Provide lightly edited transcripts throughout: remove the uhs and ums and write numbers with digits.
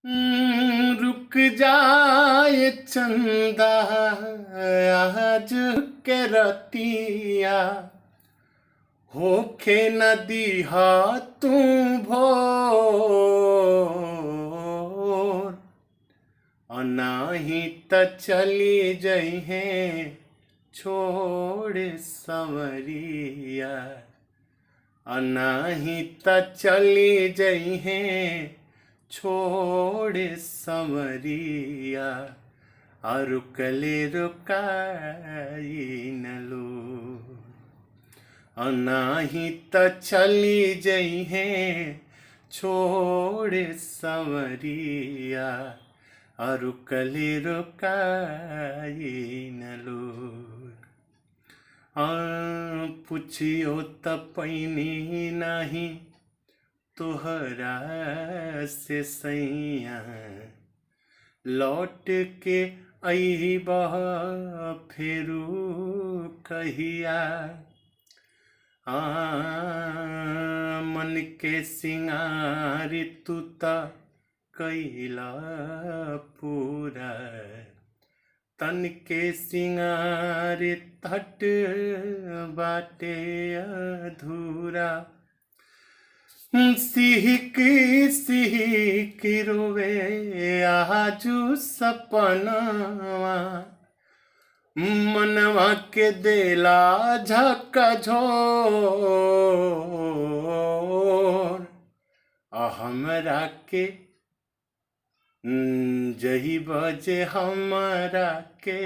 रुक जाए चंदा आज के रतिया होखे नदी हा तू भोर अनाही त चली जइहे छोड़ संवरिया अनाही त चली जइहे छोड़ संवरिया रुकले रुकाई न लो अनाही त चली जइहे छोड़ संवरिया रुकले रुकाई न लो पुछियो त पैनी नहीं तोहरा से सैया लौट के अइबह फेरू कहिया मन के सिंगार तू त कैला पूरा तन के सिंगार तट बाटे अधूरा सिहिक रोवे आजू सपनवा मनवा के देला झकझोर हमरा के जही बजे हमरा के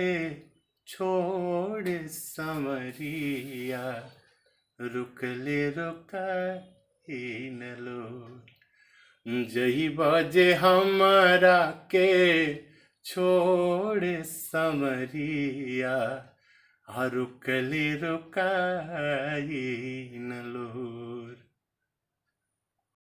छोड़ संवरिया रुकले रुकाई न लो जही बजे हमरा के छोड़ संवरिया रुकले रुकाई न लो।